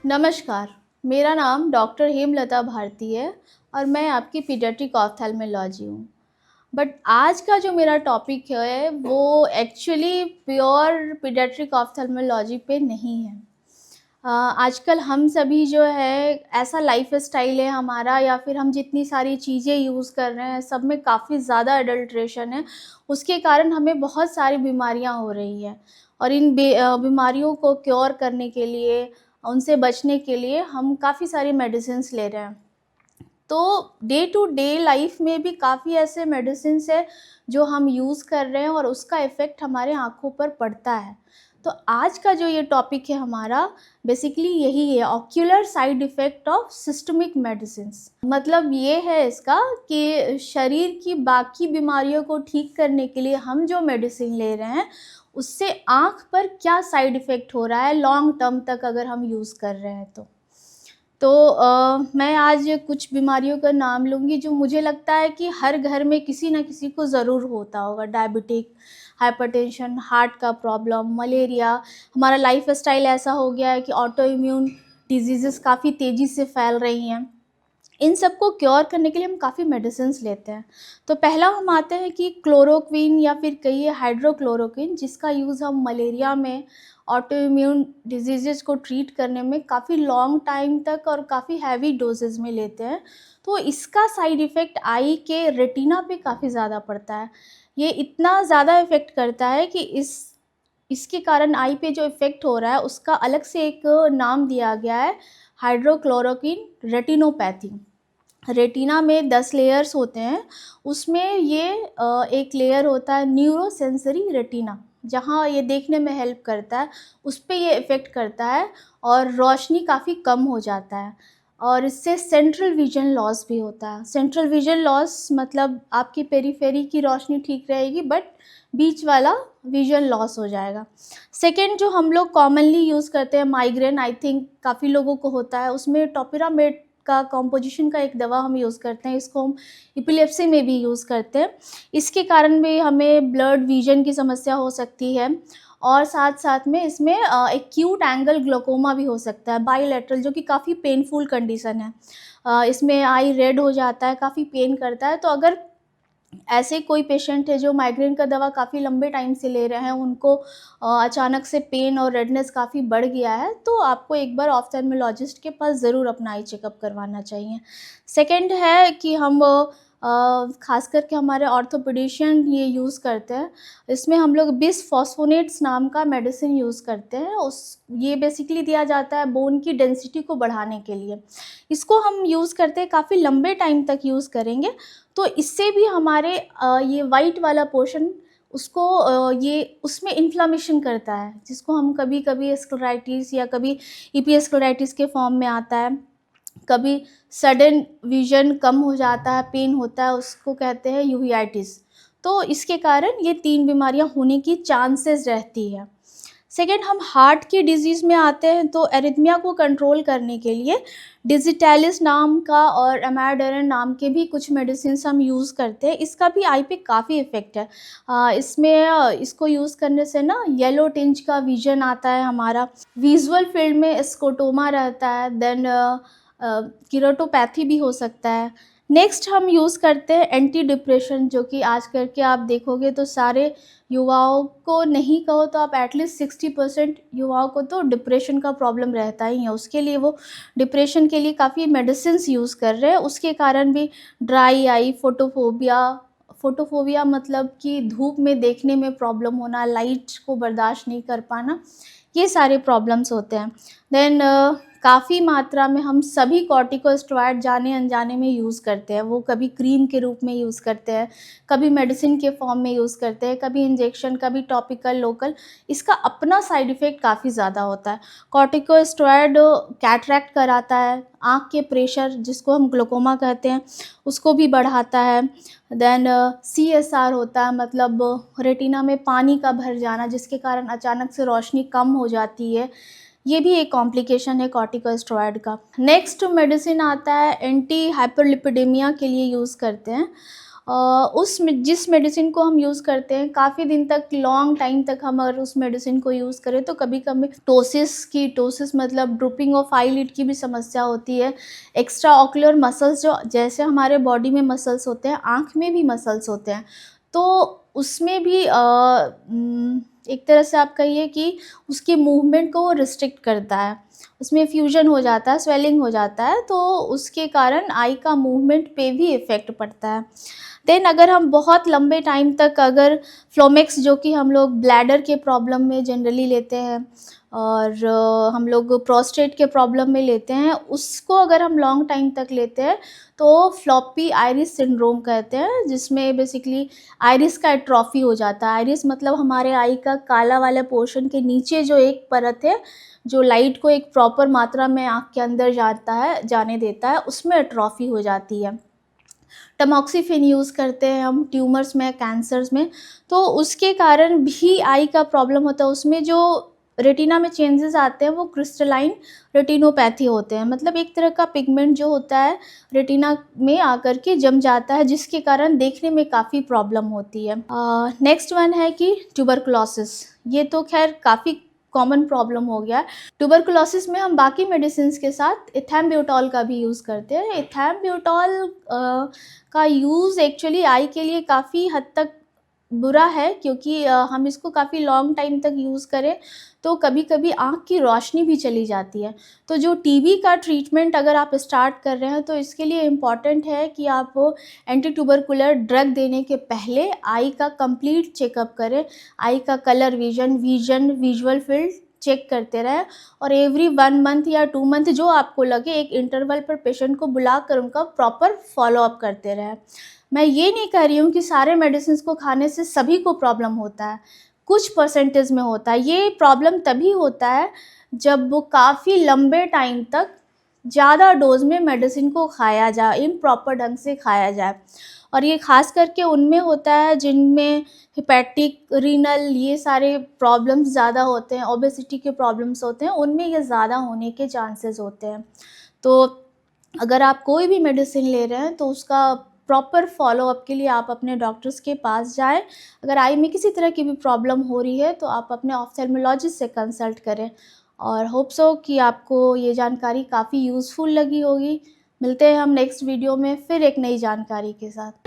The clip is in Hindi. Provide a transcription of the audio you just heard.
नमस्कार, मेरा नाम डॉक्टर हेमलता भारती है और मैं आपकी पीडियाट्रिक ऑप्थेल्मोलॉजी हूँ। बट आज का जो मेरा टॉपिक है वो एक्चुअली प्योर पीडियाट्रिक ऑप्थेल्मोलॉजी पे नहीं है। आजकल हम सभी जो है ऐसा लाइफ़स्टाइल है हमारा या फिर हम जितनी सारी चीज़ें यूज़ कर रहे हैं सब में काफ़ी ज़्यादा अडल्ट्रेशन है। उसके कारण हमें बहुत सारी बीमारियाँ हो रही हैं और इन बीमारियों को क्योर करने के लिए, उनसे बचने के लिए हम काफ़ी सारी मेडिसिन्स ले रहे हैं। तो डे टू डे लाइफ में भी काफ़ी ऐसे मेडिसिन्स हैं जो हम यूज़ कर रहे हैं और उसका इफ़ेक्ट हमारे आँखों पर पड़ता है। तो आज का जो ये टॉपिक है हमारा बेसिकली यही है, ocular side effect of systemic medicines. मतलब ये है इसका कि शरीर की बाकी बीमारियों को ठीक करने के लिए हम जो मेडिसिन ले रहे हैं उससे आँख पर क्या साइड इफ़ेक्ट हो रहा है लॉन्ग टर्म तक अगर हम यूज़ कर रहे हैं तो। मैं आज कुछ बीमारियों का नाम लूँगी जो मुझे लगता है कि हर घर में किसी न किसी को ज़रूर होता होगा। डायबिटिक, हाइपरटेंशन, हार्ट का प्रॉब्लम, मलेरिया। हमारा लाइफ़स्टाइल ऐसा हो गया है कि ऑटो इम्यून डिज़ीज़ेज़ काफ़ी तेज़ी से फैल रही हैं। इन सब को क्योर करने के लिए हम काफ़ी मेडिसिन्स लेते हैं। तो पहला हम आते हैं कि क्लोरोक्विन या फिर कहिए हाइड्रोक्लोरोक्विन, जिसका यूज़ हम मलेरिया में, ऑटो इम्यून डिजीज़ेज़ को ट्रीट करने में काफ़ी लॉन्ग टाइम तक और काफ़ी हैवी डोजेज़ में लेते हैं। तो इसका साइड इफ़ेक्ट आई के रेटिना पे काफ़ी ज़्यादा पड़ता है। ये इतना ज़्यादा इफ़ेक्ट करता है कि इसके कारण आई पे जो इफ़ेक्ट हो रहा है उसका अलग से एक नाम दिया गया है, हाइड्रोक्लोरोक्विन रेटिनोपैथी। रेटिना में 10 लेयर्स होते हैं, उसमें ये एक लेयर होता है न्यूरोसेंसरी रेटिना, जहाँ ये देखने में हेल्प करता है, उस पे ये इफ़ेक्ट करता है और रोशनी काफ़ी कम हो जाता है और इससे सेंट्रल विज़न लॉस भी होता है। सेंट्रल विज़न लॉस मतलब आपकी पेरिफेरी की रोशनी ठीक रहेगी बट बीच वाला विज़न लॉस हो जाएगा। सेकंड जो हम लोग कॉमनली यूज़ करते हैं माइग्रेन, आई थिंक काफ़ी लोगों को होता है, उसमें टोपिरामेट का कॉम्पोजिशन का एक दवा हम यूज़ करते हैं, इसको हम एपिलेप्सी में भी यूज़ करते हैं। इसके कारण भी हमें ब्लर्ड विज़न की समस्या हो सकती है और साथ-साथ में इसमें एक्यूट एंगल ग्लोकोमा भी हो सकता है, बाइलैटरल, जो कि काफ़ी पेनफुल कंडीशन है। इसमें आई रेड हो जाता है, काफ़ी पेन करता है। तो अगर ऐसे कोई पेशेंट है जो माइग्रेन का दवा काफ़ी लंबे टाइम से ले रहे हैं, उनको अचानक से पेन और रेडनेस काफ़ी बढ़ गया है, तो आपको एक बार ऑप्थेल्मोलॉजिस्ट के पास ज़रूर अपना आई चेकअप करवाना चाहिए। सेकंड है कि हम ख़ास करके हमारे ऑर्थोपेडिशियन ये यूज़ करते हैं। इसमें हम लोग बिसफॉस्फोनेट्स नाम का मेडिसिन यूज़ करते हैं। ये बेसिकली दिया जाता है बोन की डेंसिटी को बढ़ाने के लिए। इसको हम यूज़ करते हैं, काफ़ी लंबे टाइम तक यूज़ करेंगे तो इससे भी हमारे ये वाइट वाला पोर्शन उसको ये उसमें इन्फ्लेमेशन करता है, जिसको हम कभी-कभी स्क्लेराइटिस या कभी ईपीएस स्क्लेराइटिस के फॉर्म में आता है। कभी सडन विज़न कम हो जाता है, पेन होता है, उसको कहते हैं यूवियाइटिस। तो इसके कारण ये 3 बीमारियाँ होने की चांसेस रहती है। सेकंड हम हार्ट की डिज़ीज़ में आते हैं तो एरिथमिया को कंट्रोल करने के लिए डिजिटैलिस नाम का और एमाइडारेन नाम के भी कुछ मेडिसिन्स हम यूज़ करते हैं। इसका भी आई पे काफ़ी इफ़ेक्ट है। इसको यूज़ करने से ना येलो टिंज का विज़न आता है हमारा, विज़ुअल फील्ड में स्कोटोमा रहता है, देन केराटोपैथी भी हो सकता है। नेक्स्ट हम यूज़ करते हैं एंटी डिप्रेशन, जो कि आज करके आप देखोगे तो सारे युवाओं को नहीं कहो तो आप एटलीस्ट 60% युवाओं को तो डिप्रेशन का प्रॉब्लम रहता ही है। उसके लिए वो डिप्रेशन के लिए काफ़ी मेडिसिन्स यूज़ कर रहे हैं। उसके कारण भी ड्राई आई, फोटोफोबिया, फोटोफोबिया मतलब कि धूप में देखने में प्रॉब्लम होना, लाइट को बर्दाश्त नहीं कर पाना, ये सारे प्रॉब्लम्स होते हैं। देन काफ़ी मात्रा में हम सभी कॉर्टिकोस्टेरॉइड जाने-अनजाने में यूज़ करते हैं। वो कभी क्रीम के रूप में यूज़ करते हैं, कभी मेडिसिन के फॉर्म में यूज़ करते हैं, कभी इंजेक्शन, कभी टॉपिकल, लोकल। इसका अपना साइड इफ़ेक्ट काफ़ी ज़्यादा होता है। कॉर्टिकोस्टेरॉइड कैटरैक्ट कराता है, आँख के प्रेशर जिसको हम ग्लूकोमा कहते हैं, उसको भी बढ़ाता है। देन सीएसआर होता है, मतलब रेटिना में पानी का भर जाना, जिसके कारण अचानक से रोशनी कम हो जाती है। ये भी एक कॉम्प्लिकेशन है कॉर्टिकोस्टेरॉइड का। नेक्स्ट मेडिसिन आता है एंटी हाइपरलिपिडेमिया के लिए यूज़ करते हैं जिस मेडिसिन को हम यूज़ करते हैं काफ़ी दिन तक, लॉन्ग टाइम तक हम अगर उस मेडिसिन को यूज़ करें तो कभी-कभी टोसिस मतलब ड्रूपिंग ऑफ आईलिड की भी समस्या होती है। एक्स्ट्रा ऑक्यूलर मसल्स, जो जैसे हमारे बॉडी में मसल्स होते हैं, आँख में भी मसल्स होते हैं, तो उसमें भी एक तरह से आप कहिए कि उसकी मूवमेंट को वो रिस्ट्रिक्ट करता है। उसमें फ्यूजन हो जाता है, स्वेलिंग हो जाता है, तो उसके कारण आई का मूवमेंट पे भी इफ़ेक्ट पड़ता है। देन अगर हम बहुत लंबे टाइम तक अगर फ्लोमेक्स, जो कि हम लोग ब्लैडर के प्रॉब्लम में जनरली लेते हैं और हम लोग प्रोस्टेट के प्रॉब्लम में लेते हैं, उसको अगर हम लॉन्ग टाइम तक लेते हैं तो फ्लॉपी आइरिस सिंड्रोम कहते हैं, जिसमें बेसिकली आइरिस का एट्रोफी हो जाता है। आइरिस मतलब हमारे आई का काला वाला पोर्शन के नीचे जो एक परत है, जो लाइट को एक प्रॉपर मात्रा में आँख के अंदर जाने देता है, उसमें एट्रोफी हो जाती है। टमॉक्सिफिन यूज़ करते हैं हम ट्यूमर्स में, कैंसर्स में, तो उसके कारण भी आई का प्रॉब्लम होता है। उसमें जो रेटिना में चेंजेस आते हैं वो क्रिस्टलाइन रेटिनोपैथी होते हैं, मतलब एक तरह का पिगमेंट जो होता है रेटिना में आकर के जम जाता है, जिसके कारण देखने में काफ़ी प्रॉब्लम होती है। नेक्स्ट वन है कि ट्यूबरकुलोसिस। ये तो खैर काफ़ी कॉमन प्रॉब्लम हो गया है। ट्यूबरकुलोसिस में हम बाकी मेडिसिन्स के साथ इथैम्ब्यूटॉल का भी यूज़ करते हैं। इथैम्ब्यूटॉल का यूज़ एक्चुअली आई के लिए काफ़ी हद तक बुरा है, क्योंकि हम इसको काफ़ी लॉन्ग टाइम तक यूज़ करें तो कभी-कभी आँख की रोशनी भी चली जाती है। तो जो टीबी का ट्रीटमेंट अगर आप स्टार्ट कर रहे हैं तो इसके लिए इम्पॉर्टेंट है कि आप एंटी ट्यूबरकुलर ड्रग देने के पहले आई का कंप्लीट चेकअप करें। आई का colour vision, visual field check करते रहें और एवरी 1 मंथ या 2 मंथ जो आपको लगे एक इंटरवल पर पेशेंट को बुलाकर उनका प्रॉपर फ़ॉलो-अप करते रहें। मैं ये नहीं कह रही हूँ कि सारे मेडिसिन्स को खाने से सभी को प्रॉब्लम होता है, कुछ परसेंटेज में होता है। ये प्रॉब्लम तभी होता है जब वो काफ़ी लंबे टाइम तक ज़्यादा डोज़ में मेडिसिन को खाया जाए, इम्प्रॉपर ढंग से खाया जाए, और ये ख़ास करके उनमें होता है जिनमें हेपेटिक, रीनल ये सारे प्रॉब्लम्स ज़्यादा होते हैं, ओबेसिटी के प्रॉब्लम्स होते हैं, उनमें ये ज़्यादा होने के चांसेस होते हैं। तो अगर आप कोई भी मेडिसिन ले रहे हैं तो उसका प्रॉपर फ़ॉलो-अप के लिए आप अपने डॉक्टर्स के पास जाएँ। अगर आई में किसी तरह की भी प्रॉब्लम हो रही है तो आप अपने ऑप्थेल्मोलॉजिस्ट से कंसल्ट करें, और होप सो कि आपको ये जानकारी काफ़ी यूज़फुल लगी होगी। मिलते हैं हम नेक्स्ट वीडियो में फिर एक नई जानकारी के साथ।